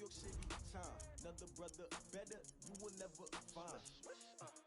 Another brother better, you will never find.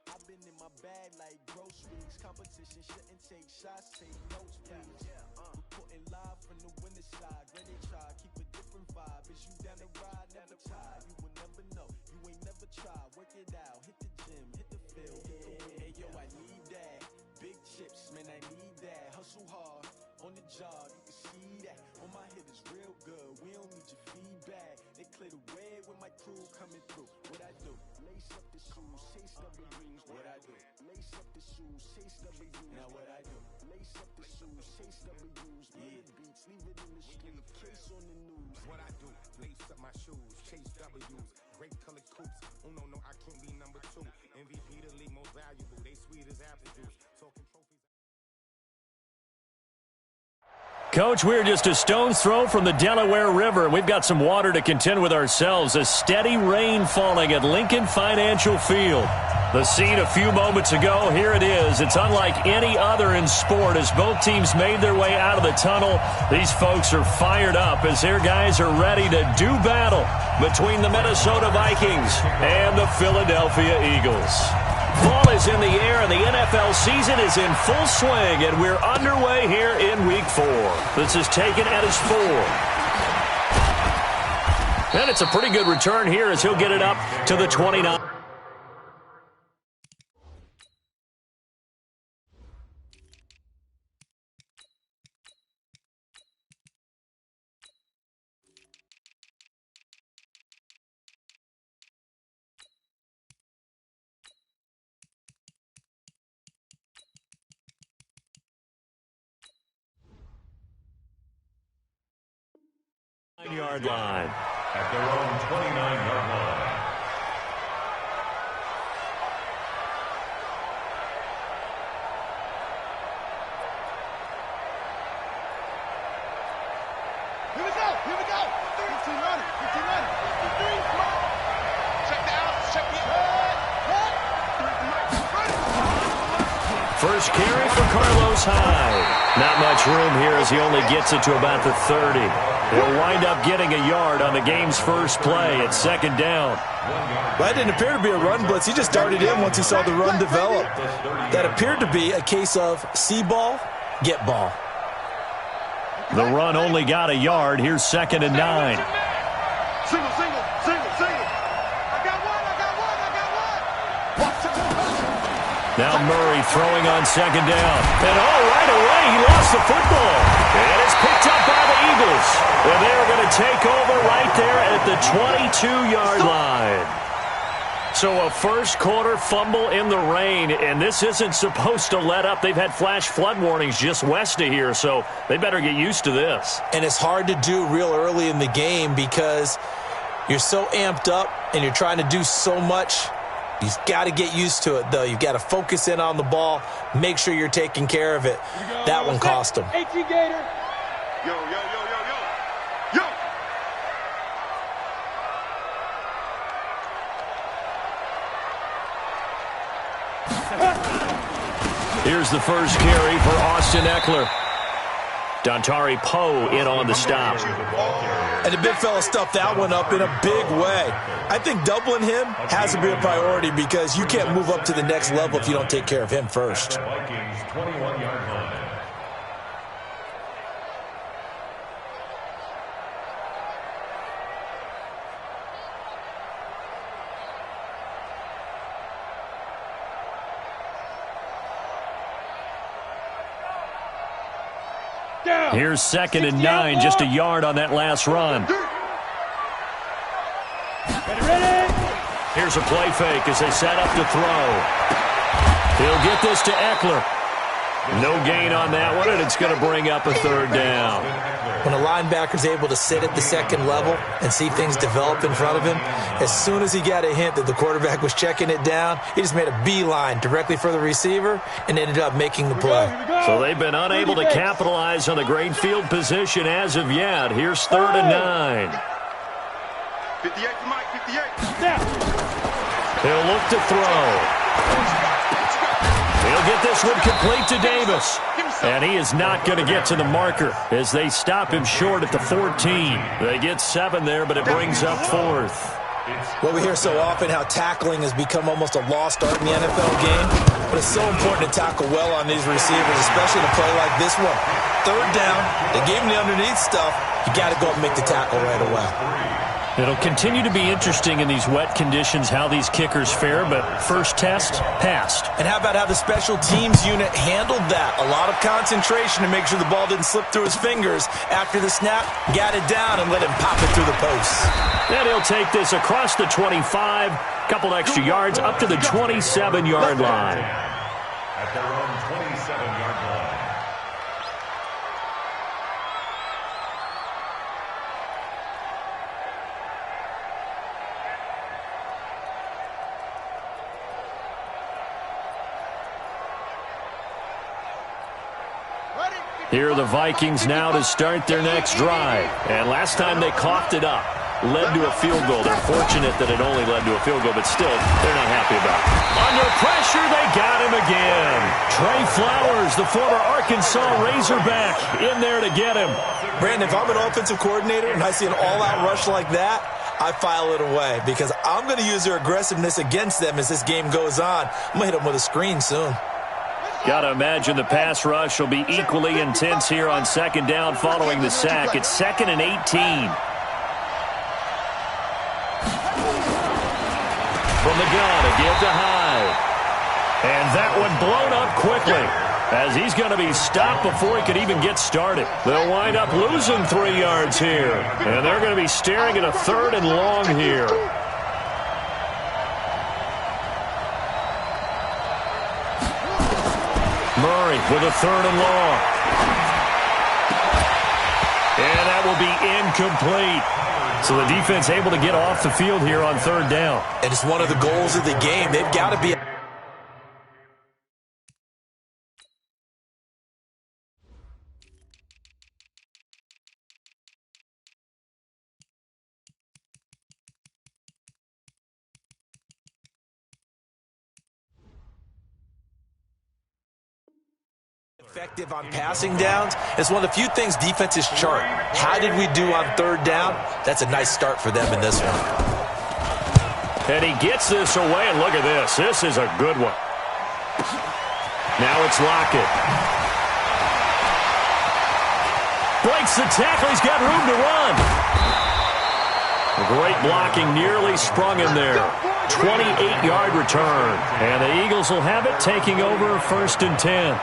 I've been in my bag like groceries. Competition shouldn't take shots, take notes, please. Reporting live from the winning side. Ready try, keep a different vibe. Is you down the ride, never tired. You will never know, you ain't never tried. Work it out, hit the gym, hit the field, hit the win. Hey yo, I need that. Big chips, man, I need that. Hustle hard, on the job, you can see that. On my head is real good, we don't need your feedback. They clear the way with my crew coming through. What I do? Lace up the shoes, chase W's. What I do? Lace up the shoes, chase W's. Now what I do? Lace up the shoes, chase W's. Yeah. Beats, leave it in the street, case on the news. What I do? Lace up my shoes, chase W's. Great colored coops. Oh no, I can't be number 2. MVP the league most valuable. They sweet as apple juice. Talking trophies. Coach, we're just a stone's throw from the Delaware River. We've got some water to contend with ourselves. A steady rain falling at Lincoln Financial Field. The scene a few moments ago, here it is. It's unlike any other in sport as both teams made their way out of the tunnel. These folks are fired up as their guys are ready to do battle between the Minnesota Vikings and the Philadelphia Eagles. Fall is in the air, and the NFL season is in full swing, and we're underway here in Week 4. This is taken at his 4. And it's a pretty good return here as he'll get it up to the 29. Yard line. At their own 29-yard line. Here we go. 15 running. 53. Check the outs. Check the First carry for Carlos Hyde. Not much room here as he only gets it to about the 30. He'll wind up getting a yard on the game's first play at second down. That didn't appear to be a run blitz. He just darted in once he saw the run develop. That appeared to be a case of see ball, get ball. The run only got a yard. Here's second and 9. Single. I got one. Now Murray throwing on second down. And right away he lost the football. And it's picked up by the Eagles. And they're going to take over right there at the 22-yard line. So a first quarter fumble in the rain, and this isn't supposed to let up. They've had flash flood warnings just west of here, so they better get used to this. And it's hard to do real early in the game because you're so amped up and you're trying to do so much. You've got to get used to it, though. You've got to focus in on the ball, make sure you're taking care of it. That one cost him. Gator. Yo. Here's the first carry for Austin Eckler. Dontari Poe in on the stop. And the big fella stuffed that one up in a big way. I think doubling him has to be a priority because you can't move up to the next level if you don't take care of him first. Vikings 21-yard line. Here's second and 9, just a yard on that last run. Here's a play fake as they set up to throw. He'll get this to Eckler. No gain on that one, and it's going to bring up a third down. When a linebacker's able to sit at the second level and see things develop in front of him, as soon as he got a hint that the quarterback was checking it down, he just made a beeline directly for the receiver and ended up making the play. So they've been unable to capitalize on the great field position as of yet. Here's third and 9. 58 to Mike, 58. He'll look to throw. He'll get this one complete to Davis. And he is not going to get to the marker as they stop him short at the 14. They get 7 there, but it brings up 4th. Well, we hear so often how tackling has become almost a lost art in the NFL game, but it's so important to tackle well on these receivers, especially to play like this one. 3rd down, they gave him the underneath stuff. You got to go and make the tackle right away. It'll continue to be interesting in these wet conditions how these kickers fare, but first test, passed. And how about how the special teams unit handled that? A lot of concentration to make sure the ball didn't slip through his fingers. After the snap, got it down and let him pop it through the posts. And he'll take this across the 25, couple extra yards up to the 27-yard line. At their own 27-yard line. Here are the Vikings now to start their next drive. And last time they coughed it up, led to a field goal. They're fortunate that it only led to a field goal, but still, they're not happy about it. Under pressure, they got him again. Trey Flowers, the former Arkansas Razorback, in there to get him. Brandon, if I'm an offensive coordinator and I see an all-out rush like that, I file it away because I'm going to use their aggressiveness against them as this game goes on. I'm going to hit them with a screen soon. Got to imagine the pass rush will be equally intense here on 2nd down following the sack. It's 2nd and 18. From the gun, a give to Hyde. And that one blown up quickly as he's going to be stopped before he could even get started. They'll wind up losing 3 yards here. And they're going to be staring at a 3rd and long here. Murray with a 3rd and long. And that will be incomplete. So the defense able to get off the field here on 3rd down. And it's one of the goals of the game. They've got to be... effective on passing downs. It's one of the few things defenses chart. How did we do on 3rd down? That's a nice start for them in this one. And he gets this away, and look at this. This is a good one. Now it's Lockett. Breaks the tackle. He's got room to run. Great blocking, nearly sprung him there. 28-yard return. And the Eagles will have it, taking over 1st and 10.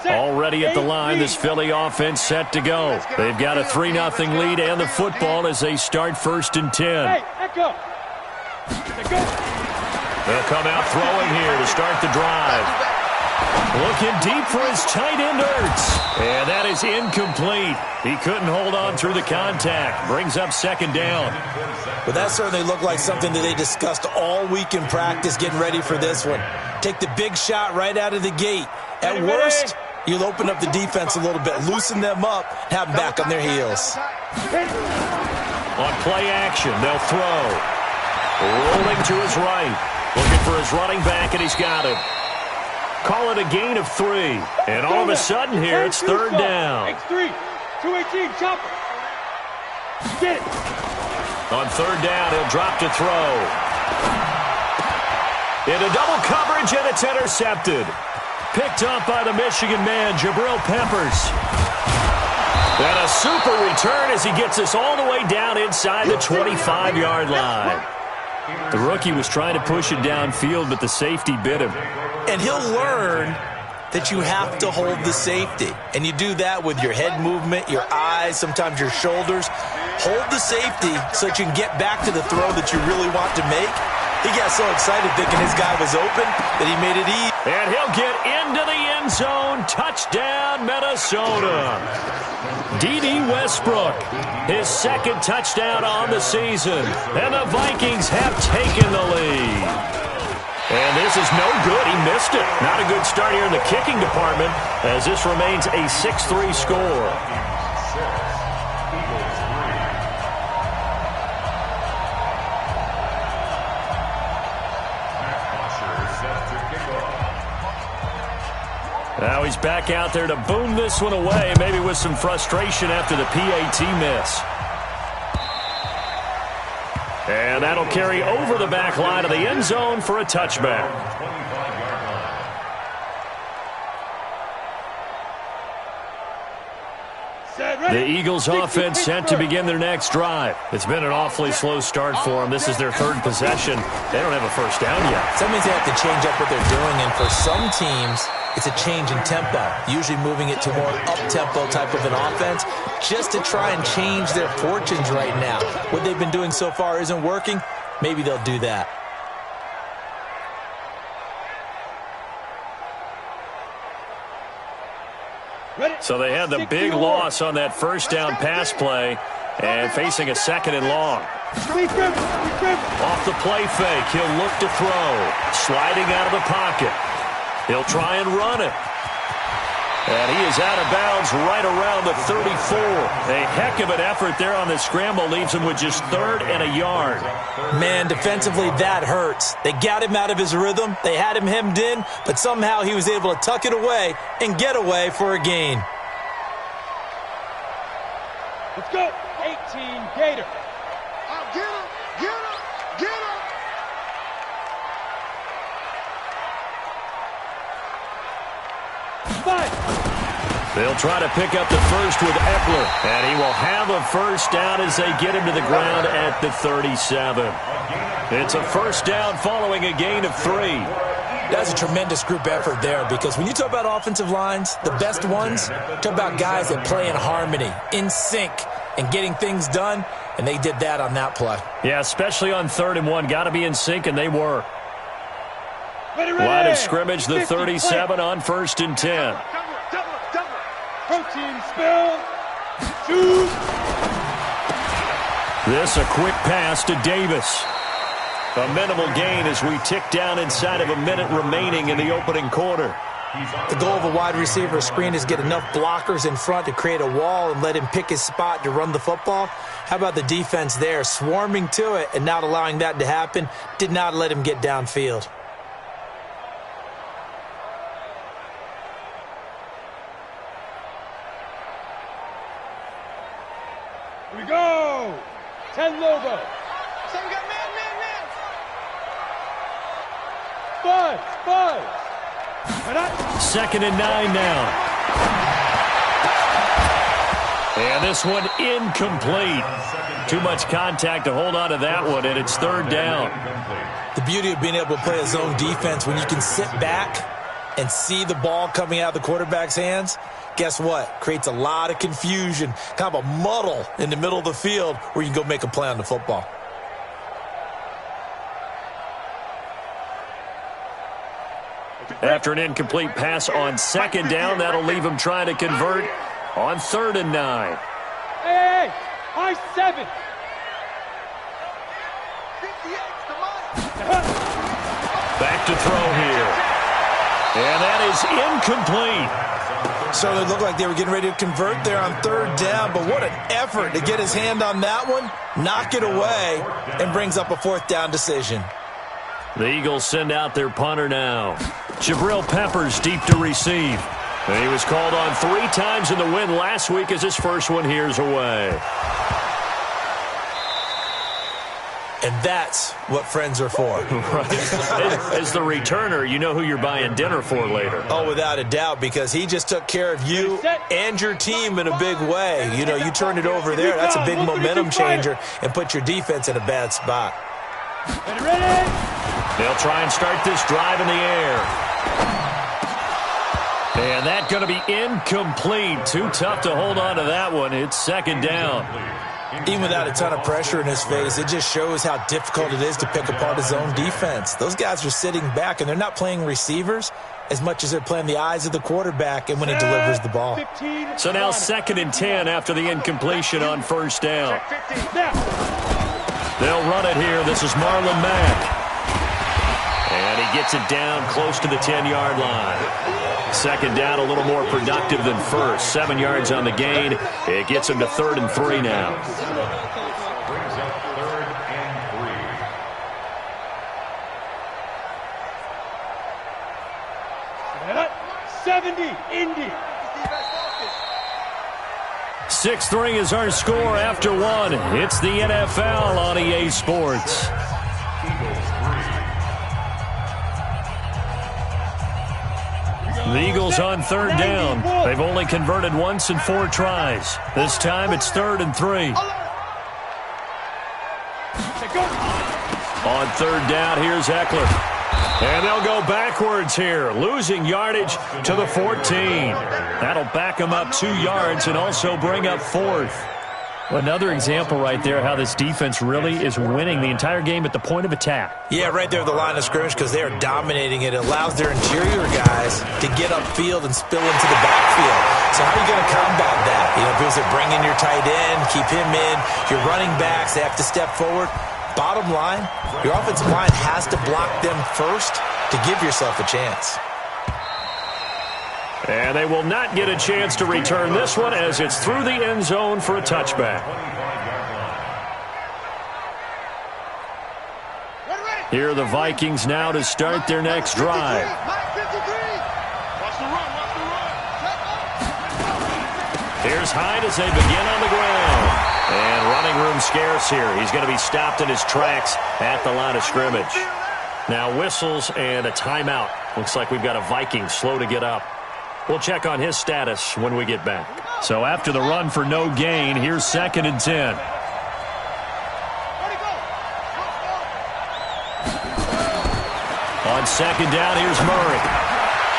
Already at the line, this Philly offense set to go. They've got a 3-0 lead and the football as they start 1st and 10. They'll come out throwing here to start the drive. Looking deep for his tight end, Ertz. And that is incomplete. He couldn't hold on through the contact. Brings up 2nd down. But that certainly looked like something that they discussed all week in practice getting ready for this one. Take the big shot right out of the gate. At worst, you'll open up the defense a little bit, loosen them up, have them back on their heels. On play action, they'll throw. Rolling to his right. Looking for his running back, and he's got him. Call it a gain of 3. And all of a sudden here, it's 3rd down. X3, 218, chopper. Get it. On 3rd down, he'll drop to throw. Into double coverage, and it's intercepted. Picked up by the Michigan man, Jabril Peppers. And a super return as he gets us all the way down inside the 25-yard line. The rookie was trying to push it downfield, but the safety bit him. And he'll learn that you have to hold the safety. And you do that with your head movement, your eyes, sometimes your shoulders. Hold the safety so that you can get back to the throw that you really want to make. He got so excited thinking his guy was open that he made it easy. And he'll get into the end zone. Touchdown, Minnesota. D.D. Westbrook, his 2nd touchdown on the season. And the Vikings have taken the lead. And this is no good. He missed it. Not a good start here in the kicking department as this remains a 6-3 score. Eagles 3. Matt Foster set to kick off. Now he's back out there to boom this one away, maybe with some frustration after the PAT miss. And that'll carry over the back line of the end zone for a touchback. 25-yard line. The Eagles offense set to begin their next drive. It's been an awfully slow start for them. This is their third possession. They don't have a first down yet. That means they have to change up what they're doing, and for some teams, it's a change in tempo, usually moving it to more up-tempo type of an offense just to try and change their fortunes right now. What they've been doing so far isn't working. Maybe they'll do that. So they had the big loss on that first down pass play and facing a second and long. Off the play fake, he'll look to throw. Sliding out of the pocket. He'll try and run it. And he is out of bounds right around the 34. A heck of an effort there on the scramble. Leaves him with just third and a yard. Man, defensively, that hurts. They got him out of his rhythm. They had him hemmed in, but somehow he was able to tuck it away and get away for a gain. Let's go. 18, Gator. Get him, get him, get him. They'll try to pick up the first with Eckler, and he will have a first down as they get him to the ground at the 37. It's a first down following a gain of 3. That's a tremendous group effort there, because when you talk about offensive lines, the best ones, talk about guys that play in harmony, in sync, and getting things done, and they did that on that play. Yeah, especially on 3rd and 1. Got to be in sync, and they were. Line of scrimmage, the 37 on 1st and 10. Protein spill. Shoot. This a quick pass to Davis. A minimal gain as we tick down inside of a minute remaining in the opening quarter. The goal of a wide receiver screen is get enough blockers in front to create a wall and let him pick his spot to run the football. How about the defense there, swarming to it and not allowing that to happen? Did not let him get downfield. Here we go. 10 logo. So we got man. Buzz. 2nd and 9 now. And this one incomplete. Too much contact to hold on to that one, and it's 3rd down. The beauty of being able to play a zone defense when you can sit back and see the ball coming out of the quarterback's hands, guess what? Creates a lot of confusion, kind of a muddle in the middle of the field where you can go make a play on the football. After an incomplete pass on 2nd down, that'll leave him trying to convert on 3rd and 9. Hey, high 7. Back to throw here. And that is incomplete. So it looked like they were getting ready to convert there on 3rd down, but what an effort to get his hand on that one, knock it away, and brings up a 4th down decision. The Eagles send out their punter now. Jabril Peppers deep to receive. And he was called on 3 times in the win last week as his first one here's away. And that's what friends are for. Right. As the returner, you know who you're buying dinner for later. Oh, without a doubt, because he just took care of you and your team in a big way. You know, you turn it over there, that's a big momentum changer, and put your defense in a bad spot. Ready? They'll try and start this drive in the air. And that's going to be incomplete. Too tough to hold on to that one. It's 2nd down. Even without a ton of pressure in his face, it just shows how difficult it is to pick apart his own defense. Those guys are sitting back, and they're not playing receivers as much as they're playing the eyes of the quarterback and when he delivers the ball. So now 2nd and 10 after the incompletion on 1st down. They'll run it here. This is Marlon Mack. And he gets it down close to the 10-yard line. Second down, a little more productive than first. 7 yards on the gain. It gets him to 3rd and 3 now. Brings up 3rd and 3. 70, Indy. 6-3 is our score after 1. It's the NFL on EA Sports. The Eagles on 3rd down. They've only converted once in 4 tries. This time it's 3rd and 3. On 3rd down, here's Eckler. And they'll go backwards here, losing yardage to the 14. That'll back them up 2 yards and also bring up 4th. Another example right there how this defense really is winning the entire game at the point of attack. Yeah, right there at the line of scrimmage because they are dominating it. It allows their interior guys to get upfield and spill into the backfield. So how are you going to combat that? You know, if it's bring in your tight end, keep him in, your running backs, they have to step forward. Bottom line, your offensive line has to block them first to give yourself a chance. And they will not get a chance to return this one as it's through the end zone for a touchback. Here are the Vikings now to start their next drive. Here's Hyde as they begin on the ground. And running room scarce here. He's going to be stopped in his tracks at the line of scrimmage. Now whistles and a timeout. Looks like we've got a Viking slow to get up. We'll check on his status when we get back. So after the run for no gain, here's 2nd and 10. On 2nd down, here's Murray.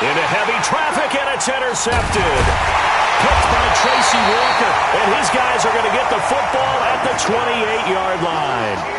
Into heavy traffic, and it's intercepted. Picked by Tracy Walker, and his guys are going to get the football at the 28-yard line.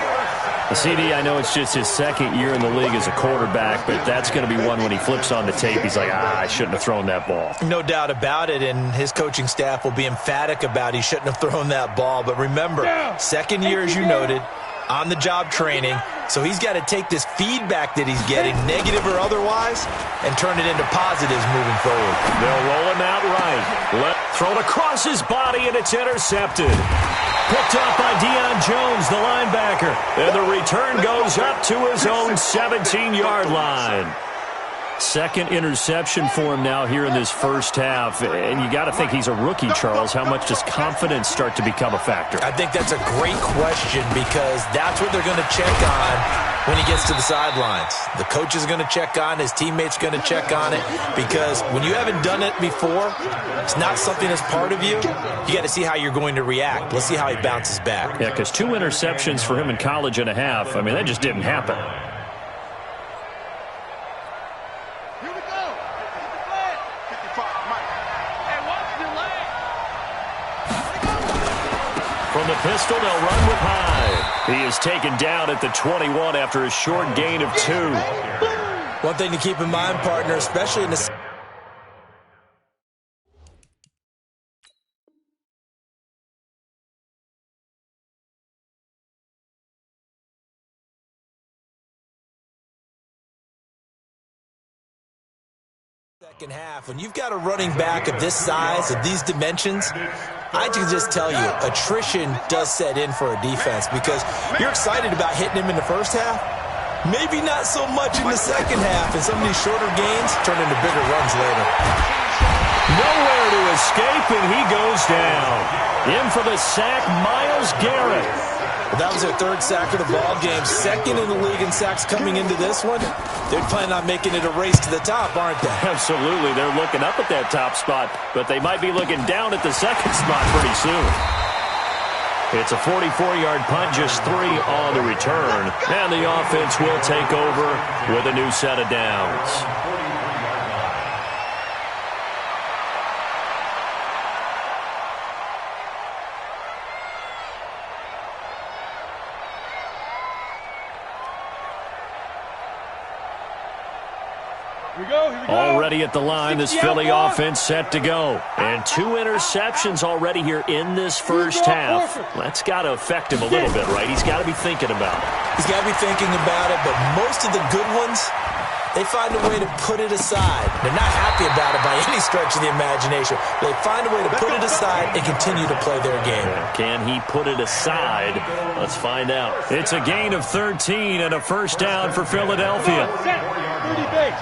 CD, I know it's just his 2nd year in the league as a quarterback, but that's going to be one when he flips on the tape, he's like, I shouldn't have thrown that ball. No doubt about it, and his coaching staff will be emphatic about he shouldn't have thrown that ball. But remember, 2nd year, as you noted, on-the-job training, so he's got to take this feedback that he's getting, negative or otherwise, and turn it into positives moving forward. They'll roll him out right. Thrown across his body, and it's intercepted. Picked up by Deion Jones, the linebacker. And the return goes up to his own 17-yard line. 2nd interception for him now here in this first half. And you got to think he's a rookie, Charles. How much does confidence start to become a factor? I think that's a great question because that's what they're going to check on when he gets to the sidelines. The coach is going to check on, his teammates are going to check on it, because when you haven't done it before, it's not something that's part of you. You got to see how you're going to react. Let's see how he bounces back. Yeah, because 2 interceptions for him in college and a half, I mean, that just didn't happen. Here we go. Hit the flag. 55, Mike. Hey, watch the leg. From the pistol, they'll run with Hyde. He is taken down at the 21 after a short gain of 2. One thing to keep in mind, partner, especially in the second half, when you've got a running back of this size, of these dimensions, I can just tell you, attrition does set in for a defense because you're excited about hitting him in the first half. Maybe not so much in the second half, and some of these shorter gains turn into bigger runs later. Nowhere to escape, and he goes down. In for the sack, Myles Garrett. Well, that was their 3rd sack of the ball game, 2nd in the league in sacks coming into this one. They're planning on making it a race to the top, aren't they? Absolutely. They're looking up at that top spot, but they might be looking down at the 2nd spot pretty soon. It's a 44-yard punt, just 3 on the return, and the offense will take over with a new set of downs. Here we go. Already at the line, this Philly offense set to go. And 2 interceptions already here in this first half. That's got to affect him a little bit, right? He's got to be thinking about it. He's got to be thinking about it, but most of the good ones, they find a way to put it aside. They're not happy about it by any stretch of the imagination. They find a way to put it aside and continue to play their game. Can he put it aside? Let's find out. It's a gain of 13 and a first down for Philadelphia. 30 base.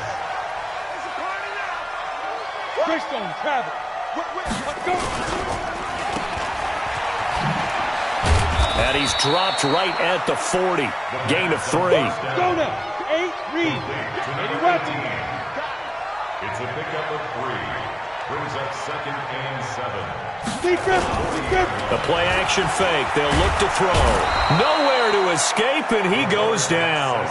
Greystone, travel. Go. And he's dropped right at the 40. Gain of 3. Go now. 8, read. 81. It's a pickup of 3. Brings up 2nd and 7. Defense. The play action fake. They'll look to throw. Nowhere to escape, and he goes down.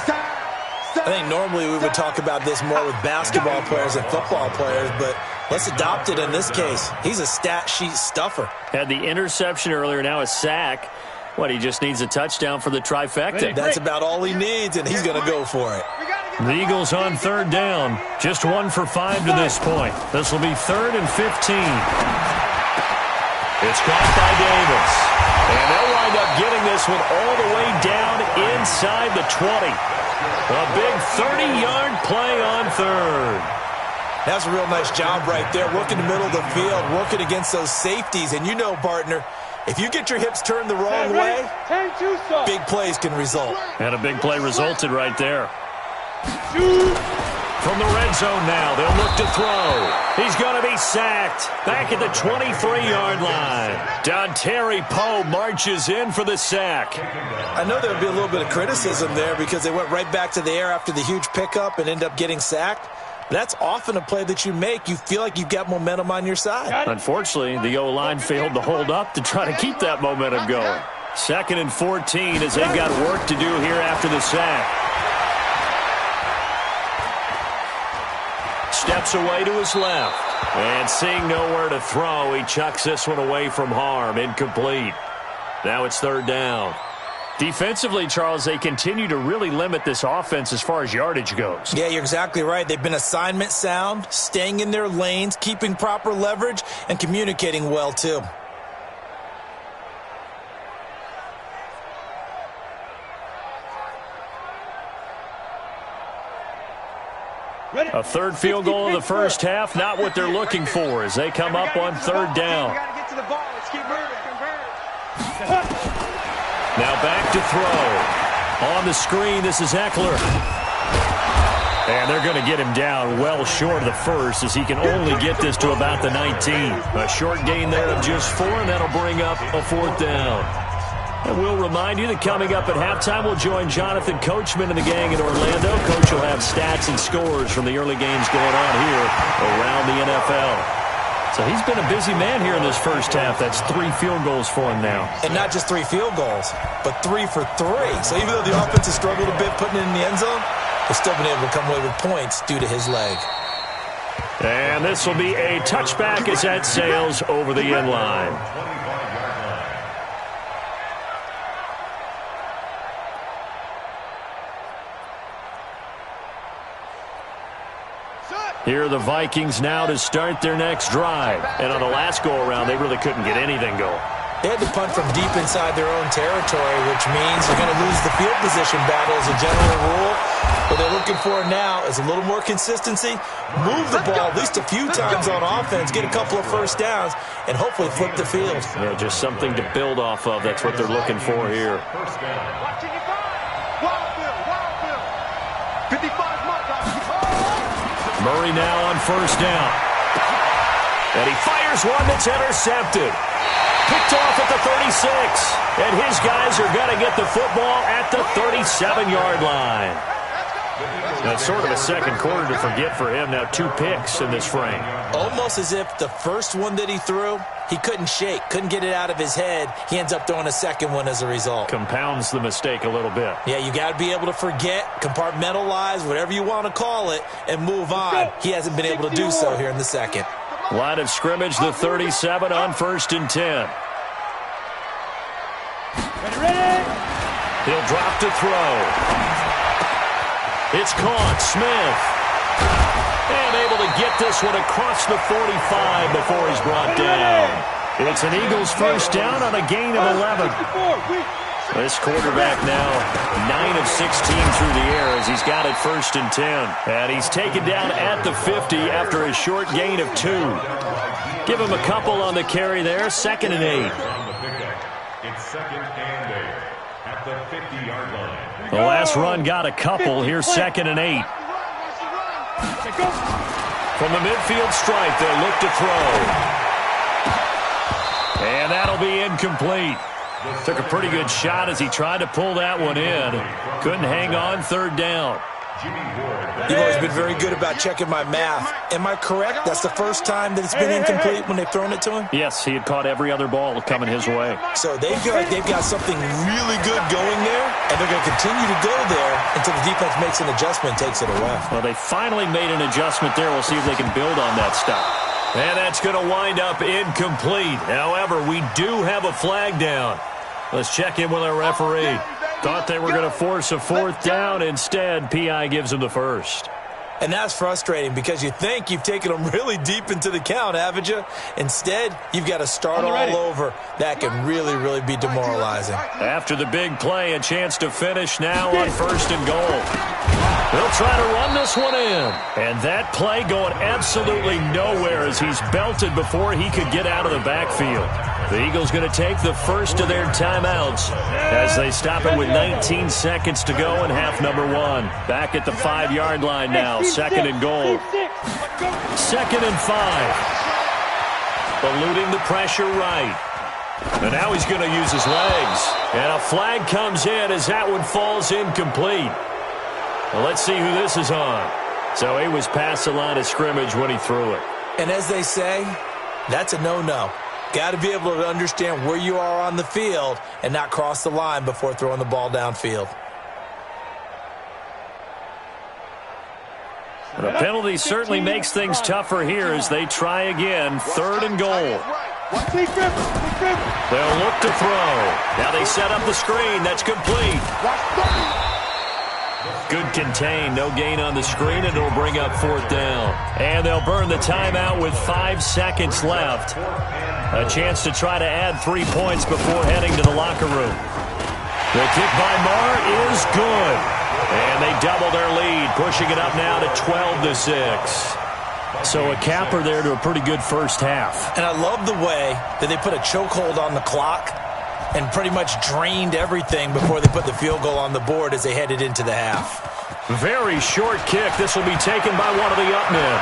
I think normally we would talk about this more with basketball players and football players, but let's adopt it in this case. He's a stat sheet stuffer. Had the interception earlier, now a sack. What, he just needs a touchdown for the trifecta. That's about all he needs, and he's going to go for it. The Eagles on 3rd down. Just 1 for 5 to this point. This will be 3rd and 15. It's caught by Davis. And they'll wind up getting this one all the way down inside the 20. A big 30-yard play on 3rd. That's a real nice job right there, working the middle of the field, working against those safeties. And you know, partner, if you get your hips turned the wrong way, big plays can result. And a big play resulted right there. From the red zone now, they'll look to throw. He's going to be sacked. Back at the 23-yard line. Dontari Poe marches in for the sack. I know there'll be a little bit of criticism there because they went right back to the air after the huge pickup and end up getting sacked. That's often a play that you make. You feel like you've got momentum on your side. Unfortunately, the O-line failed to hold up to try to keep that momentum going. 2nd and 14 as they've got work to do here after the sack. Steps away to his left. And seeing nowhere to throw, he chucks this one away from harm. Incomplete. Now it's 3rd down. Defensively, Charles, they continue to really limit this offense as far as yardage goes. Yeah, you're exactly right. They've been assignment sound, staying in their lanes, keeping proper leverage, and communicating well, too. A 3rd field goal in the first half, not what they're looking for as they come up on 3rd down. Now back to throw. On the screen, this is Eckler. And they're going to get him down well short of the first as he can only get this to about the 19. A short gain there of just 4, and that'll bring up a 4th down. And we'll remind you that coming up at halftime, we'll join Jonathan Coachman and the gang in Orlando. Coach will have stats and scores from the early games going on here around the NFL. So he's been a busy man here in this first half. That's 3 field goals for him now. And not just 3 field goals, but 3 for 3. So even though the offense has struggled a bit putting it in the end zone, they've still been able to come away with points due to his leg. And this will be a touchback as that sails over the end line. Here are the Vikings now to start their next drive. And on the last go-around, they really couldn't get anything going. They had to punt from deep inside their own territory, which means they're going to lose the field position battle as a general rule. What they're looking for now is a little more consistency, move the ball at least a few times on offense, get a couple of first downs, and hopefully flip the field. Yeah, just something to build off of. That's what they're looking for here. Murray now on 1st down. And he fires one that's intercepted. Picked off at the 36. And his guys are going to get the football at the 37-yard line. That's sort of a second quarter to forget for him. Now 2 picks in this frame. Almost as if the first one that he threw, he couldn't shake, couldn't get it out of his head. He ends up throwing a second one as a result. Compounds the mistake a little bit. Yeah, you got to be able to forget, compartmentalize, whatever you want to call it, and move on. He hasn't been able to do so here in the second. Line of scrimmage, the 37 on 1st and 10. He'll drop to throw. It's caught. Smith. And able to get this one across the 45 before he's brought down. It's an Eagles first down on a gain of 11. This quarterback now 9 of 16 through the air as he's got it 1st and 10. And he's taken down at the 50 after a short gain of 2. Give him a couple on the carry there. 2nd and 8. It's 2nd and 8 at the 50-yard line. The last run got a couple. Here's 2nd and 8. From the midfield stripe, they'll look to throw. And that'll be incomplete. Took a pretty good shot as he tried to pull that one in. Couldn't hang on. 3rd down. You've always been very good about checking my math. Am I correct? That's the first time that it's been incomplete when they've thrown it to him? Yes, he had caught every other ball coming his way. So they feel like they've got something really good going there, and they're going to continue to go there until the defense makes an adjustment and takes it away. Well, they finally made an adjustment there. We'll see if they can build on that stuff. And that's going to wind up incomplete. However, we do have a flag down. Let's check in with our referee. Thought they were going to force a 4th down. Instead, P.I. gives them the 1st. And that's frustrating because you think you've taken them really deep into the count, haven't you? Instead, you've got to start all over. That can really, really be demoralizing. After the big play, a chance to finish now on 1st and goal. They'll try to run this one in. And that play going absolutely nowhere as he's belted before he could get out of the backfield. The Eagles going to take the first of their timeouts as they stop it with 19 seconds to go in half number 1. Back at the 5-yard line now. 2nd and goal. 2nd and 5. Eluding the pressure right. And now he's going to use his legs. And a flag comes in as that one falls incomplete. Well, let's see who this is on. So he was past the line of scrimmage when he threw it. And as they say, that's a no-no. Got to be able to understand where you are on the field and not cross the line before throwing the ball downfield. The penalty certainly makes things tougher here as they try again. 3rd and goal. They'll look to throw. Now they set up the screen. That's complete. Good contain. No gain on the screen, and it'll bring up 4th down. And they'll burn the timeout with 5 seconds left. A chance to try to add 3 points before heading to the locker room. The kick by Marr is good. And they double their lead, pushing it up now to 12-6. So a capper there to a pretty good first half. And I love the way that they put a chokehold on the clock and pretty much drained everything before they put the field goal on the board as they headed into the half. Very short kick. This will be taken by one of the up men.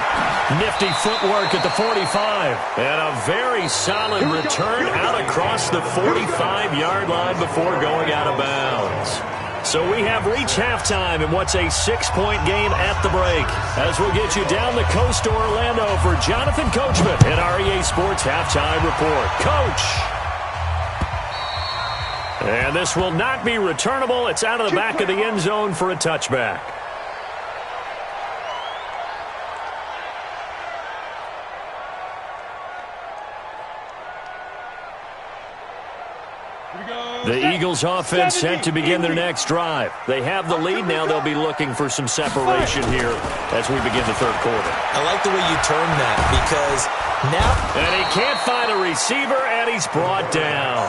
Nifty footwork at the 45. And a very solid return out across the 45-yard line before going out of bounds. So we have reached halftime in what's a 6-point game at the break. As we'll get you down the coast to Orlando for Jonathan Coachman in our EA Sports Halftime Report. Coach! And this will not be returnable. It's out of the back of the end zone for a touchback. The Eagles offense set to begin their next drive. They have the lead now. They'll be looking for some separation here as we begin the 3rd quarter. I like the way you turn that because now... And he can't find a receiver, and he's brought down.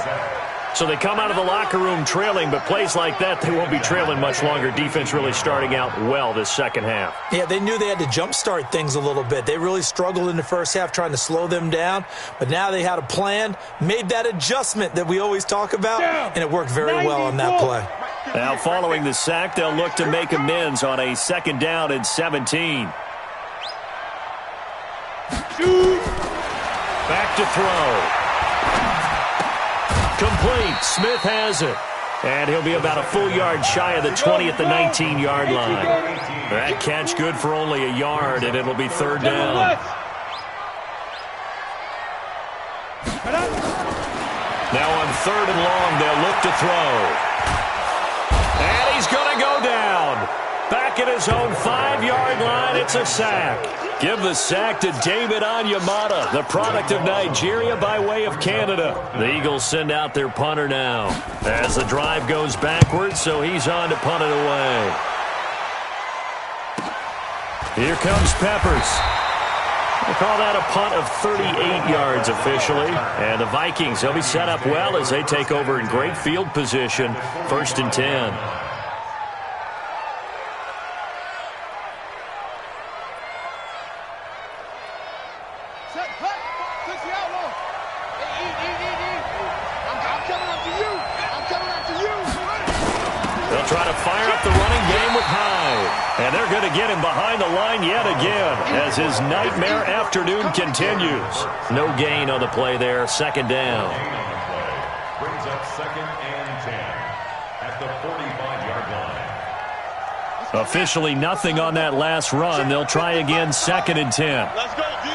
So they come out of the locker room trailing, but plays like that, they won't be trailing much longer. Defense really starting out well this second half. Yeah, they knew they had to jumpstart things a little bit. They really struggled in the first half trying to slow them down, but now they had a plan, made that adjustment that we always talk about, and it worked very well on that play. Now following the sack, they'll look to make amends on a 2nd down and 17. Back to throw. Complete. Smith has it. And he'll be about a full yard shy of the 20 at the 19-yard line. That catch good for only a yard, and it'll be 3rd down. Now on 3rd and long, they'll look to throw. And he's going to go down. Back at his own 5-yard line, it's a sack. Give the sack to David Onyemata, the product of Nigeria by way of Canada. The Eagles send out their punter now as the drive goes backwards, so he's on to punt it away. Here comes Peppers. We'll call that a punt of 38 yards officially. And the Vikings, they'll be set up well as they take over in great field position. 1st and 10. They'll try to fire up the running game with Hyde. And they're going to get him behind the line yet again as his nightmare afternoon continues. No gain on the play there. 2nd down. Brings up 2nd and 10 at the 45-yard line. Officially nothing on that last run. They'll try again 2nd and 10. Let's go, D.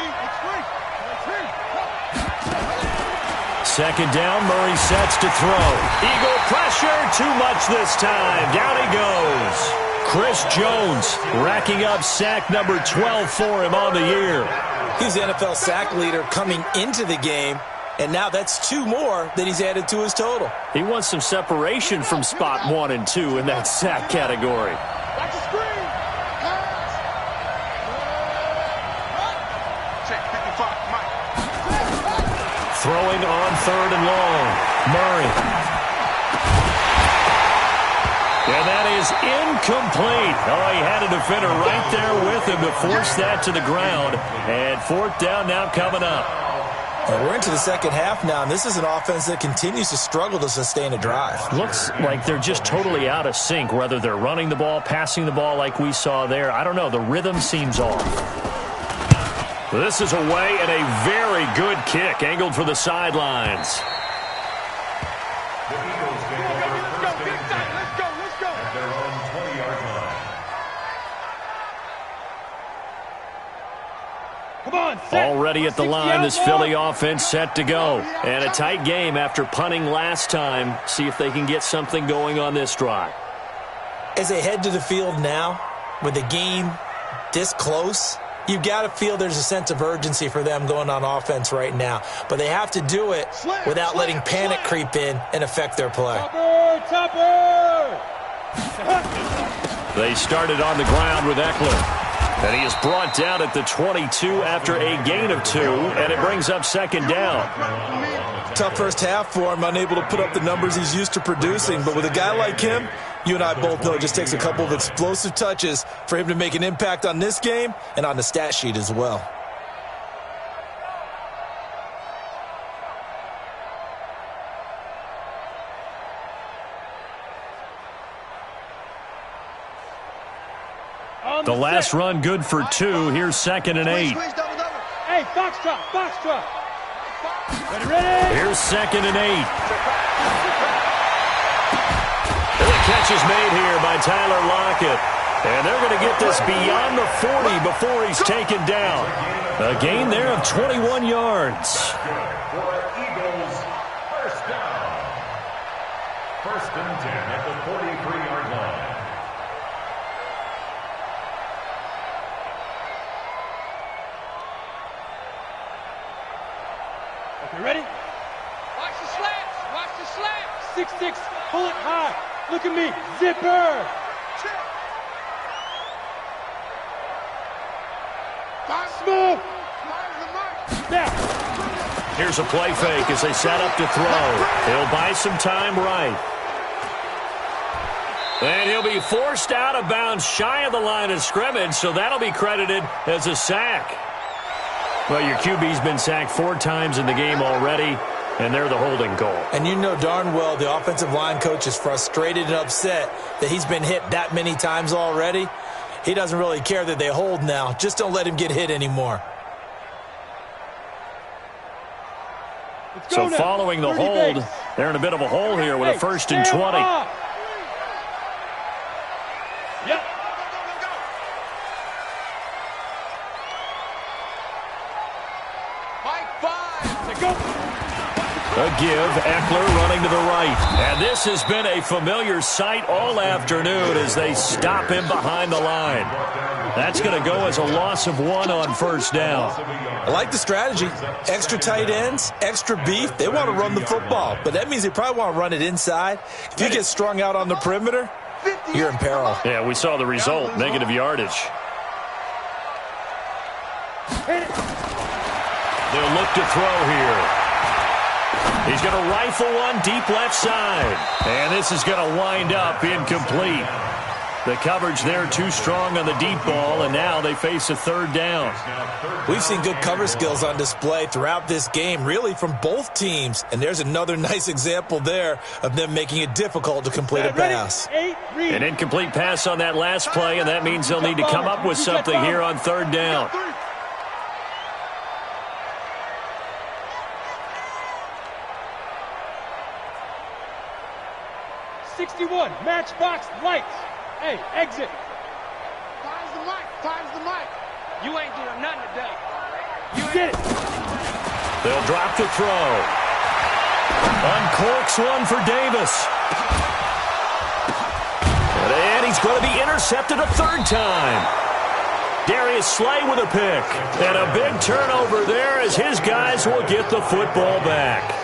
2nd down, Murray sets to throw. Eagle pressure, too much this time. Down he goes. Chris Jones racking up sack number 12 for him on the year. He's the NFL sack leader coming into the game, and now that's 2 more that he's added to his total. He wants some separation from spot 1 and 2 in that sack category. Watch the screen. Check 55, Mike. Throwing on 3rd and long. Murray. And that is incomplete. Oh, he had a defender right there with him to force that to the ground. And 4th down now coming up. And we're into the second half now, and this is an offense that continues to struggle to sustain a drive. Looks like they're just totally out of sync, whether they're running the ball, passing the ball like we saw there. I don't know. The rhythm seems off. This is away and a very good kick, angled for the sidelines. The Eagles take over 1st and 10 at their own 20-yard line. Come on, set. Already at the line, this Philly offense set to go. And a tight game after punting last time. See if they can get something going on this drive. As they head to the field now, with the game this close, you've got to feel there's a sense of urgency for them going on offense right now. But they have to do it without letting panic creep in and affect their play. Topper! They started on the ground with Eckler. And he is brought down at the 22 after a gain of 2. And it brings up 2nd down. Tough first half for him, unable to put up the numbers he's used to producing. But with a guy like him, you and I both know it just takes a couple of explosive touches for him to make an impact on this game and on the stat sheet as well. The last run good for 2. Here's 2nd and 8. Hey, foxtrot, foxtrot. Ready? Here's 2nd and 8. The catch is made here by Tyler Lockett. And they're going to get this beyond the 40 before he's taken down. A gain there of 21 yards. For Eagles, 1st down. 1st and 10 at the 43-yard line. Okay, ready? Watch the slats. Watch the slats. 6'6". Pull it high. Look at me. Zipper. Smooth. Now. Here's a play fake as they set up to throw. He'll buy some time right. And he'll be forced out of bounds shy of the line of scrimmage, so that'll be credited as a sack. Well, your QB's been sacked 4 times in the game already, and they're the holding call. And you know darn well the offensive line coach is frustrated and upset that he's been hit that many times already. He doesn't really care that they hold now. Just don't let him get hit anymore. So following the hold, they're in a bit of a hole here with a 1st and 20. Yep. A give, Eckler running to the right. And this has been a familiar sight all afternoon as they stop him behind the line. That's going to go as a loss of 1 on 1st down. I like the strategy. Extra tight ends, extra beef. They want to run the football, but that means they probably want to run it inside. If you get strung out on the perimeter, you're in peril. Yeah, we saw the result, negative yardage. They'll look to throw here. He's going to rifle one deep left side. And this is going to wind up incomplete. The coverage there too strong on the deep ball, and now they face a third down. We've seen good cover skills on display throughout this game, really from both teams. And there's another nice example there of them making it difficult to complete a pass. An incomplete pass on that last play, and that means they'll need to come up with something here on third down. Matchbox lights. Hey, exit. Fire's the mic. Fire's the mic. You ain't doing nothing today. You did it. They'll drop the throw. Uncorks one for Davis. And he's going to be intercepted a third time. Darius Slay with a pick. And a big turnover there as his guys will get the football back.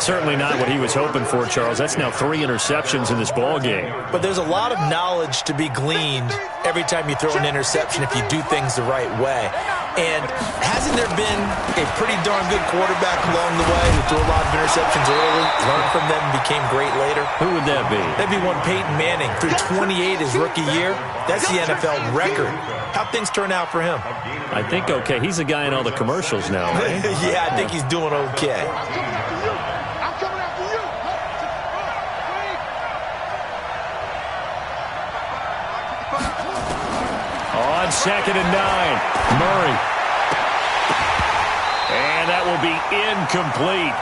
Certainly not what he was hoping for, Charles. That's now 3 interceptions in this ball game. But there's a lot of knowledge to be gleaned every time you throw an interception if you do things the right way. And hasn't there been a pretty darn good quarterback along the way who threw a lot of interceptions early, learned from them, and became great later? Who would that be? That'd be one Peyton Manning. Threw 28 his rookie year. That's the NFL record. How'd things turn out for him? I think okay. He's the guy in all the commercials now, right? Yeah, I think he's doing okay. On 2nd and 9, Murray. And that will be incomplete.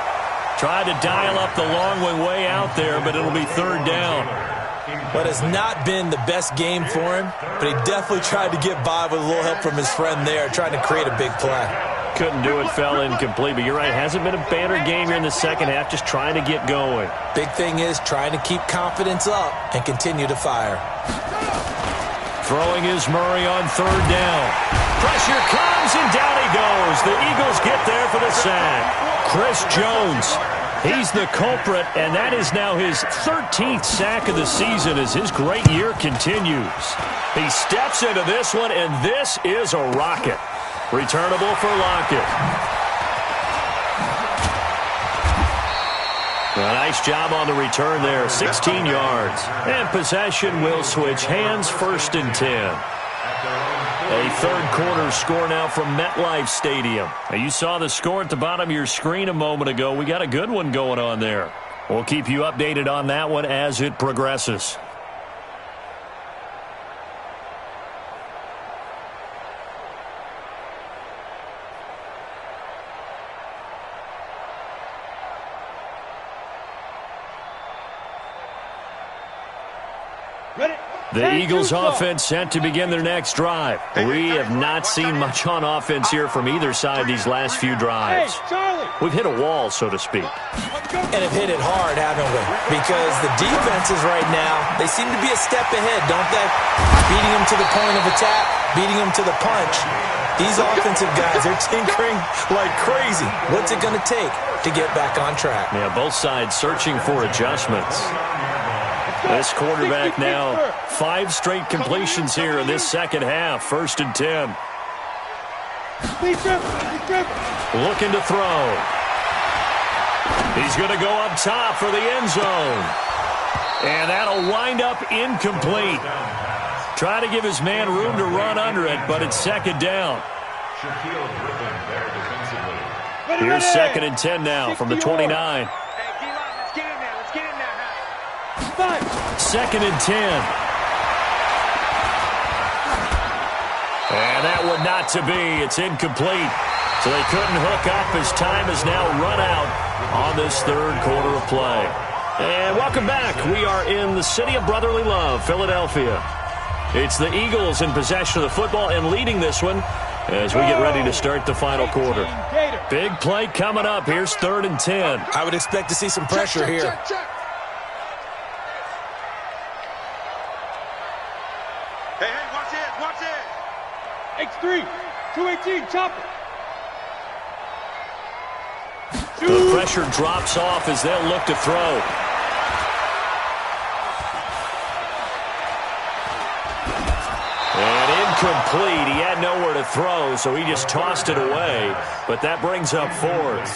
Tried to dial up the long way out there, but it'll be third down. But it's not been the best game for him, but he definitely tried to get by with a little help from his friend there, trying to create a big play. Couldn't do it, fell incomplete, but you're right, hasn't been a banner game here in the second half, just trying to get going. Big thing is trying to keep confidence up and continue to fire. Throwing is Murray on third down. Pressure comes, and down he goes. The Eagles get there for the sack. Chris Jones, he's the culprit, and that is now his 13th sack of the season as his great year continues. He steps into this one, and this is a rocket. Returnable for Lockett. A nice job on the return there, 16 yards. And possession will switch hands, 1st and 10. A third quarter score now from MetLife Stadium. Now, you saw the score at the bottom of your screen a moment ago. We got a good one going on there. We'll keep you updated on that one as it progresses. The Eagles offense set to begin their next drive. We have not seen much on offense here from either side these last few drives. We've hit a wall, so to speak. And have hit it hard, haven't we? Because the defenses right now, they seem to be a step ahead, don't they? Beating them to the point of attack, beating them to the punch. These offensive guys, they're tinkering like crazy. What's it going to take to get back on track? Yeah, both sides searching for adjustments. This quarterback now, 5 straight completions here in this second half. 1st and 10. Looking to throw. He's going to go up top for the end zone. And that'll wind up incomplete. Try to give his man room to run under it, but it's 2nd down. Here's 2nd and 10 now from the 29. 2nd and 10. And that one not to be. It's incomplete. So they couldn't hook up as time has now run out on this third quarter of play. And welcome back. We are in the city of brotherly love, Philadelphia. It's the Eagles in possession of the football and leading this one as we get ready to start the final quarter. Big play coming up. Here's 3rd and 10. I would expect to see some pressure here. Hey, watch it. X3, 218, chop it. The pressure drops off as they'll look to throw. And incomplete. He had nowhere to throw, so he just tossed it away. But that brings up fourth.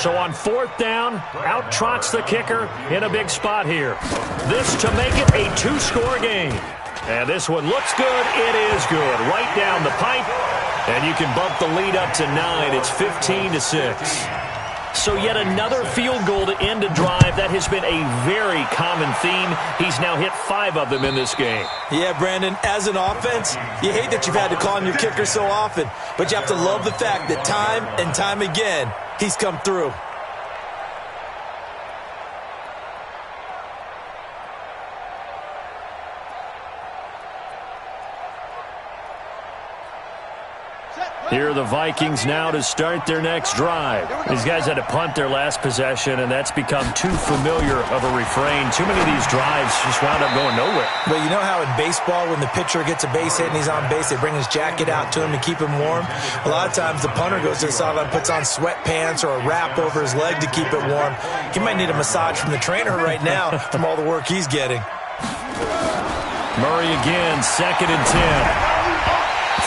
So on fourth down, out trots the kicker in a big spot here. This to make it a two-score game. And this one looks good. It is good. Right down the pipe. And you can bump the lead up to 9. It's 15-6. So yet another field goal to end a drive. That has been a very common theme. He's now hit 5 of them in this game. Yeah, Brandon, as an offense, you hate that you've had to call on your kicker so often, but you have to love the fact that time and time again, he's come through. Here are the Vikings now to start their next drive. These guys had to punt their last possession, and that's become too familiar of a refrain. Too many of these drives just wound up going nowhere. Well, you know how in baseball when the pitcher gets a base hit and he's on base, they bring his jacket out to him to keep him warm? A lot of times the punter goes to the sideline, puts on sweatpants or a wrap over his leg to keep it warm. He might need a massage from the trainer right now from all the work he's getting. Murray again, 2nd and 10.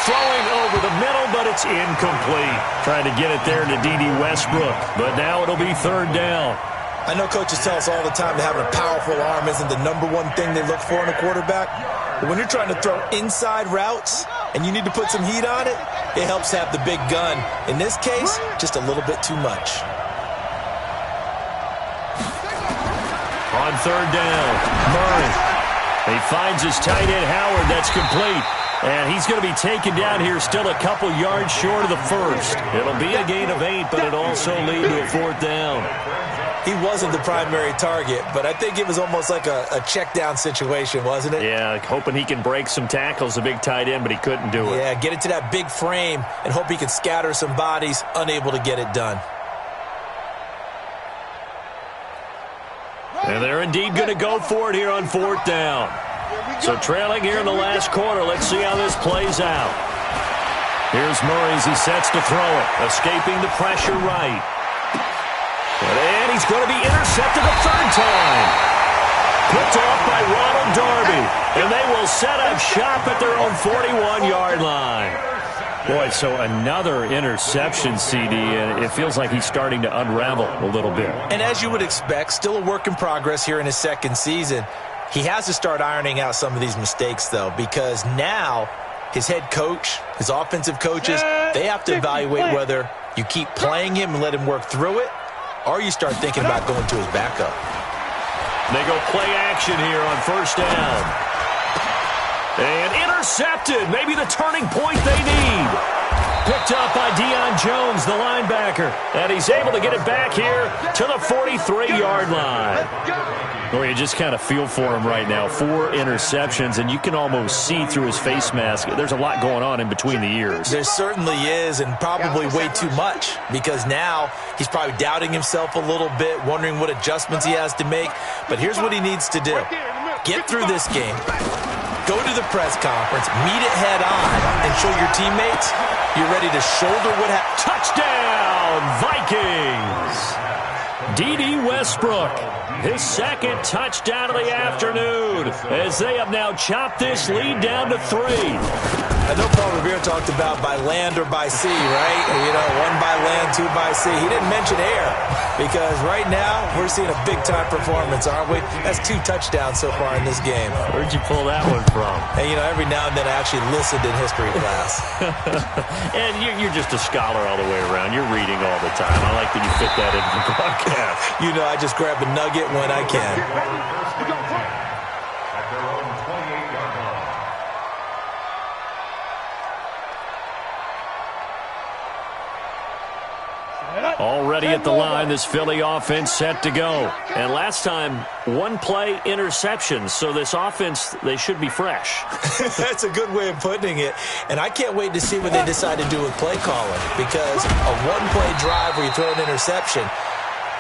Throwing over the middle, but it's incomplete. Trying to get it there to D.D. Westbrook, but now it'll be 3rd down. I know coaches tell us all the time that having a powerful arm isn't the #1 thing they look for in a quarterback. But when you're trying to throw inside routes and you need to put some heat on it, it helps have the big gun. In this case, just a little bit too much. On 3rd down, Murray. He finds his tight end, Howard. That's complete. And he's going to be taken down here still a couple yards short of the first. It'll be a gain of 8, but it'll also lead to a 4th down. He wasn't the primary target, but I think it was almost like a check down situation, wasn't it? Yeah, hoping he can break some tackles, a big tight end, but he couldn't do it. Yeah, get it to that big frame and hope he can scatter some bodies, unable to get it done. And they're indeed going to go for it here on 4th down. So trailing here in the last quarter. Let's see how this plays out. Here's Murray as he sets to throw it. Escaping the pressure right. And he's going to be intercepted a 3rd time. Picked off by Ronald Darby. And they will set up shop at their own 41-yard line. Boy, so another interception, CD, and it feels like he's starting to unravel a little bit. And as you would expect, still a work in progress here in his 2nd season. He has to start ironing out some of these mistakes, though, because now his head coach, his offensive coaches, they have to evaluate whether you keep playing him and let him work through it, or you start thinking about going to his backup. They go play action here on 1st down. And intercepted. Maybe the turning point they need. Picked up by Deion Jones, the linebacker. And he's able to get it back here to the 43-yard line. Or you just kind of feel for him right now. 4 interceptions, and you can almost see through his face mask. There's a lot going on in between the ears. There certainly is, and probably way too much, because now he's probably doubting himself a little bit, wondering what adjustments he has to make. But here's what he needs to do. Get through this game. Go to the press conference, meet it head on, and show your teammates you're ready to shoulder what happened. Touchdown, Vikings! D.D. Westbrook, his 2nd touchdown of the afternoon, as they have now chopped this lead down to 3. I know Paul Revere talked about by land or by sea, right? You know, 1 by land, 2 by sea. He didn't mention air, because right now we're seeing a big-time performance, aren't we? That's 2 touchdowns so far in this game. Where'd you pull that one from? And, you know, every now and then I actually listened in history class. And you're just a scholar all the way around. You're reading all the time. I like that you fit that into the broadcast. You know, I just grab a nugget when I can. At their own 28-yard line. Already at the line, this Philly offense set to go. And last time, 1 play interception. So this offense, they should be fresh. That's a good way of putting it. And I can't wait to see what they decide to do with play calling. Because a 1-play drive where you throw an interception,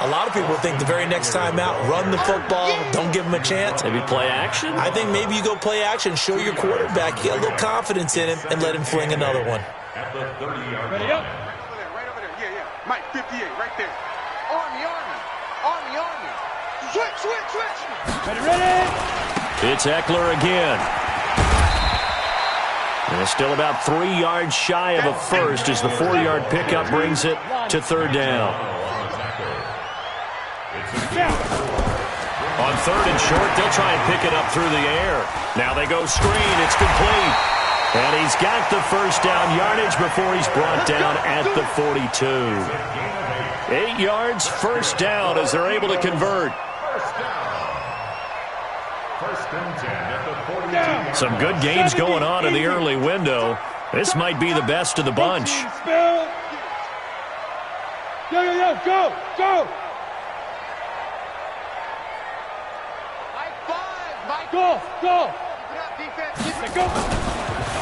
a lot of people think the very next time out, run the football, don't give him a chance. Maybe play action? I think maybe you go play action, show your quarterback, get a little confidence in him, and let him fling another one. At the 30-yard line. Right over there. Yeah. Mike, 58, right there. Army. Switch. Ready? It's Eckler again. And it's still about 3 yards shy of a first as the 4-yard pickup brings it to third down. On third and short, they'll try and pick it up through the air. Now they go screen. It's complete. And he's got the first down yardage before he's brought down at the 42. 8 yards, first down as they're able to convert. Some good games going on in the early window. This might be the best of the bunch. Go! Go!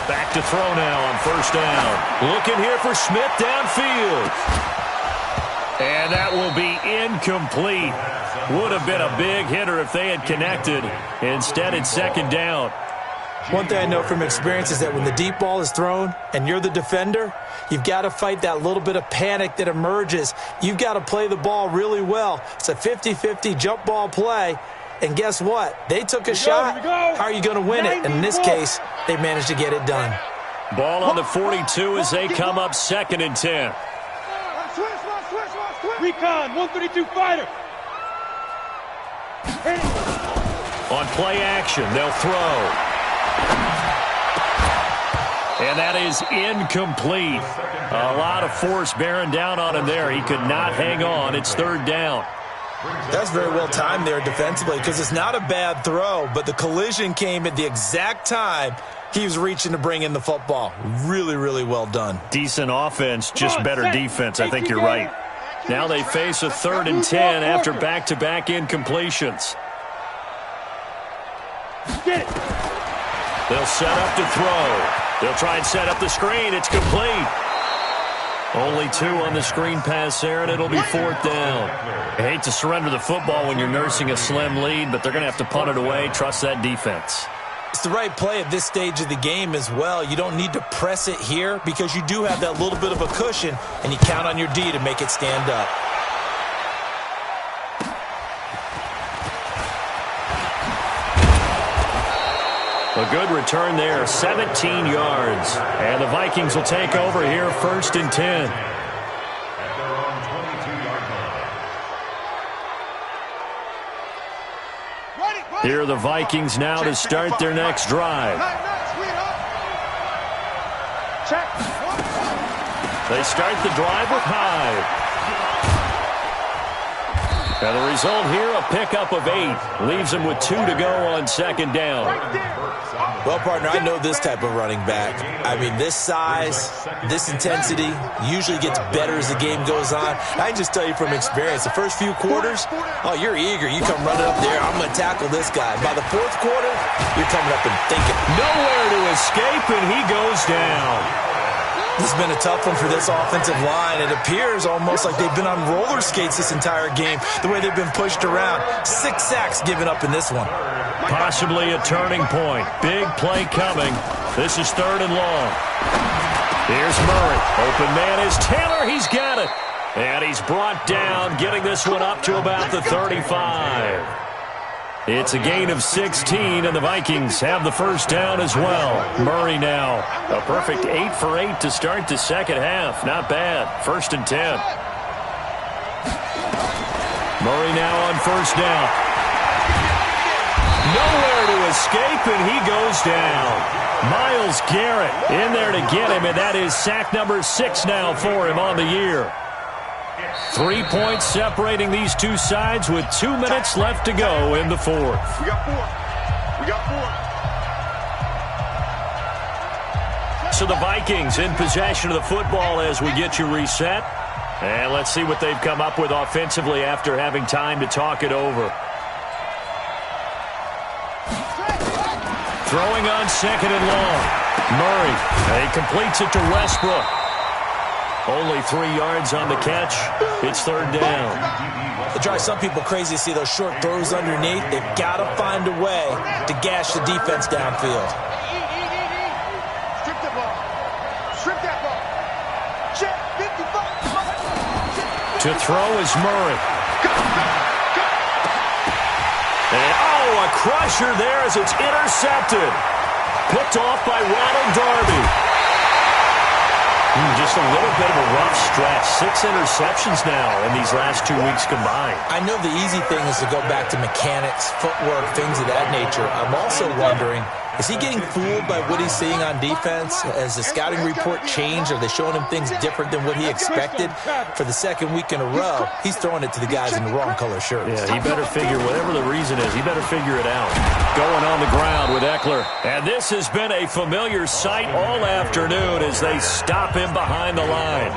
Back to throw now on first down. Looking here for Smith downfield. And that will be incomplete. Would have been a big hitter if they had connected. Instead, it's second down. One thing I know from experience is that when the deep ball is thrown and you're the defender, you've got to fight that little bit of panic that emerges. You've got to play the ball really well. It's a 50-50 jump ball play. And guess what? They took a shot. How are you going to win it? And in this case, they managed to get it done. Ball on the 42 as they come up second and 10. Recon, 132 fighter. On play action, they'll throw. And that is incomplete. A lot of force bearing down on him there. He could not hang on. It's third down. That's very well timed there defensively because it's not a bad throw, but the collision came at the exact time he was reaching to bring in the football. Really, really well done. Decent offense, just better defense. I think you're right. Now they face a third and 10 after back-to-back incompletions. They'll set up to throw. They'll try and set up the screen. It's complete. Only 2 on the screen pass there, and it'll be fourth down. I hate to surrender the football when you're nursing a slim lead, but they're going to have to punt it away. Trust that defense. It's the right play at this stage of the game as well. You don't need to press it here because you do have that little bit of a cushion, and you count on your D to make it stand up. A good return there, 17 yards. And the Vikings will take over here first and 10. Here are the Vikings now to start their next drive. They start the drive with Hyde. And the result here, a pickup of 8. Leaves them with 2 to go on second down. Well, partner, I know this type of running back. I mean, this size, this intensity usually gets better as the game goes on. I can just tell you from experience, the first few quarters, oh, you're eager. You come running up there, I'm going to tackle this guy. By the fourth quarter, you're coming up and thinking. Nowhere to escape, and he goes down. This has been a tough one for this offensive line. It appears almost like they've been on roller skates this entire game, the way they've been pushed around. 6 sacks given up in this one. Possibly a turning point. Big play coming. This is third and long. Here's Murray. Open man is Taylor. He's got it. And he's brought down, getting this one up to about the 35. It's a gain of 16, and the Vikings have the first down as well. Murray now, a perfect 8 for 8 to start the second half. Not bad. First and 10. Murray now on first down. Nowhere to escape, and he goes down. Myles Garrett in there to get him, and that is sack number 6 now for him on the year. 3 points separating these two sides with 2 minutes left to go in the fourth. We got 4. So the Vikings in possession of the football as we get you reset. And let's see what they've come up with offensively after having time to talk it over. Throwing on second and long. Murray, he completes it to Westbrook. Only 3 yards on the catch. It's third down. It drives some people crazy to see those short throws underneath. They've got to find a way to gash the defense downfield. Strip the ball. Strip that ball. Check 55. To throw is Murray. And, a crusher there as it's intercepted. picked off by Ronald Darby. Just a little bit of a rough stretch. 6 interceptions now in these last 2 weeks combined. I know the easy thing is to go back to mechanics, footwork, things of that nature. I'm also wondering, is he getting fooled by what he's seeing on defense? Has the scouting report changed? Are they showing him things different than what he expected? For the second week in a row, he's throwing it to the guys in the wrong color shirts. Yeah, he better figure, whatever the reason is, he better figure it out. Going on the ground with Eckler. And this has been a familiar sight all afternoon as they stop him behind the line.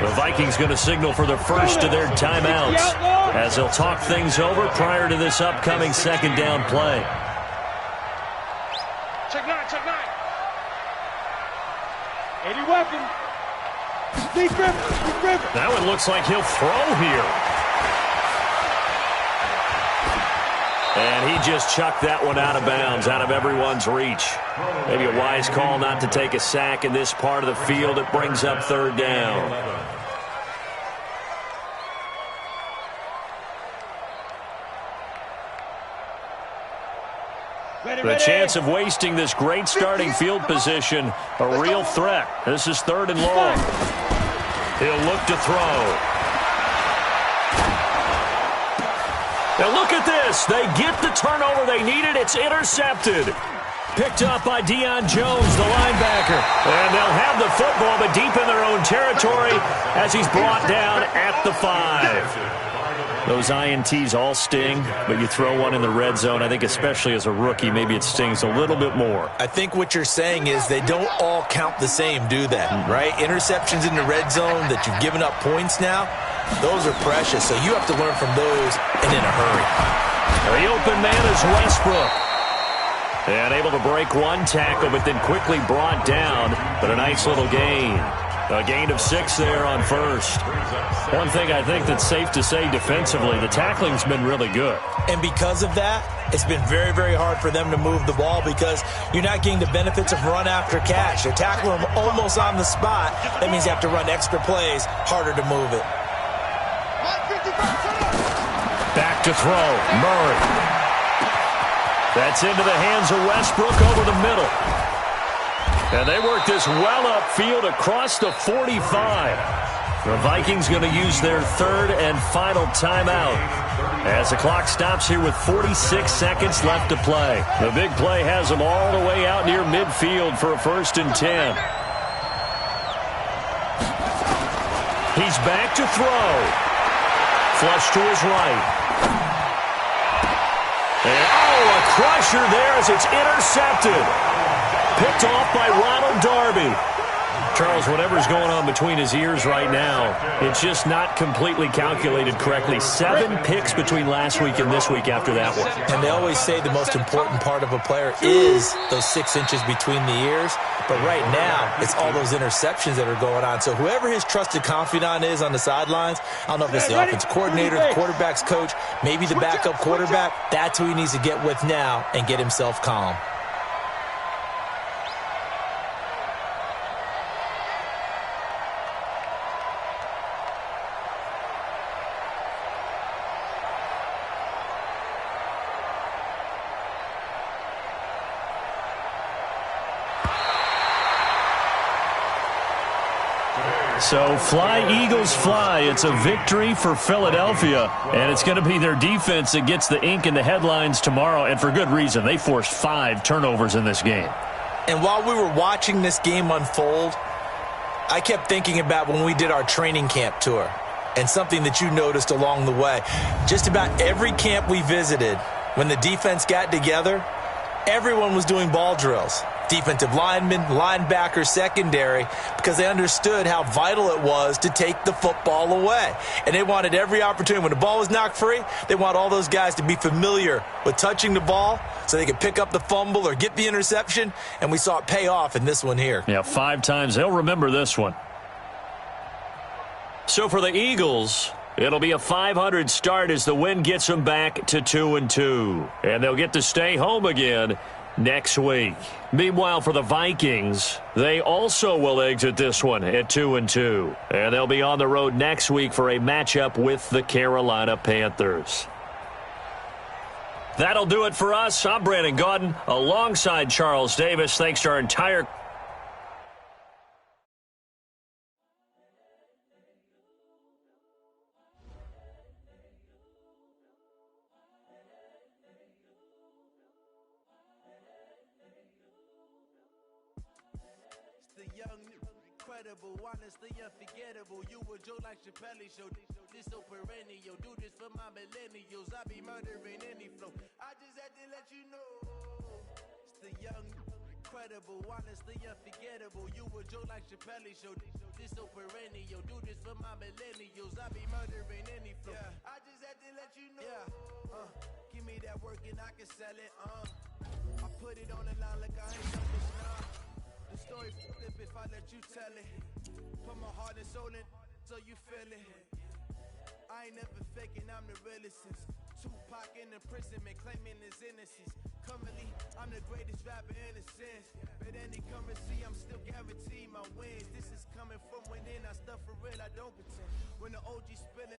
The Vikings going to signal for the first of their timeouts as they'll talk things over prior to this upcoming second down play. Check 9, check 9. 80 weapon. Deep river. That one looks like he'll throw here. And he just chucked that one out of bounds, out of everyone's reach. Maybe a wise call not to take a sack in this part of the field. It brings up third down. The chance of wasting this great starting field position, a real threat. This is third and long. He'll look to throw. Now look at this. They get the turnover they needed. It's intercepted. Picked up by Deion Jones, the linebacker. And they'll have the football, but deep in their own territory as he's brought down at the 5. Those INTs all sting, but you throw one in the red zone, I think especially as a rookie, maybe it stings a little bit more. I think what you're saying is they don't all count the same, do they? Right? Interceptions in the red zone that you've given up points now, those are precious, so you have to learn from those and in a hurry. The open man is Westbrook. And able to break one tackle, but then quickly brought down, but a nice little gain. A gain of 6 there on first. One thing I think that's safe to say defensively, the tackling's been really good. And because of that, it's been very, very hard for them to move the ball because you're not getting the benefits of run after catch. They're tackling them almost on the spot. That means you have to run extra plays, harder to move it. Back to throw, Murray. That's into the hands of Westbrook over the middle. And they work this well upfield across the 45. The Vikings going to use their third and final timeout as the clock stops here with 46 seconds left to play. The big play has them all the way out near midfield for a 1st and 10. He's back to throw. Flush to his right. And, a crusher there as it's intercepted. Picked off by Ronald Darby. Charles, whatever's going on between his ears right now, it's just not completely calculated correctly. 7 picks between last week and this week after that one. And they always say the most important part of a player is those 6 inches between the ears. But right now, it's all those interceptions that are going on. So whoever his trusted confidant is on the sidelines, I don't know if it's the offensive coordinator, the quarterback's coach, maybe the backup quarterback, that's who he needs to get with now and get himself calm. So fly, Eagles, fly. It's a victory for Philadelphia, and it's going to be their defense that gets the ink in the headlines tomorrow, and for good reason. They forced 5 turnovers in this game. And while we were watching this game unfold, I kept thinking about when we did our training camp tour and something that you noticed along the way. Just about every camp we visited, when the defense got together, everyone was doing ball drills. Defensive linemen, linebackers, secondary, because they understood how vital it was to take the football away. And they wanted every opportunity. When the ball was knocked free, they want all those guys to be familiar with touching the ball so they could pick up the fumble or get the interception, and we saw it pay off in this one here. Yeah, 5 times. They'll remember this one. So for the Eagles, it'll be a .500 start as the win gets them back to 2-2. And they'll get to stay home again next week. Meanwhile, for the Vikings, they also will exit this one at 2-2. And they'll be on the road next week for a matchup with the Carolina Panthers. That'll do it for us. I'm Brandon Gaudin alongside Charles Davis. Thanks to our entire... The young, incredible, honestly unforgettable. You a Joe like Chappelle show. This so perennial. Do this for my millennials. I be murdering any flow. I just had to let you know. It's the young, incredible, honestly unforgettable. You a Joe like Chappelle show. This so perennial. Do this for my millennials. I be murdering any flow. Yeah. I just had to let you know. Yeah. Give me that work and I can sell it. I put it on the line like I ain't selfish now. The story flip if I let you tell it. Put my heart and soul in so you feel it. I ain't never faking, I'm the realest since Tupac in imprisonment, claiming his innocence. Currently, I'm the greatest rapper in a sense. But any currency, I'm still guaranteed my wins. This is coming from within, I stuff for real, I don't pretend. When the OG spilling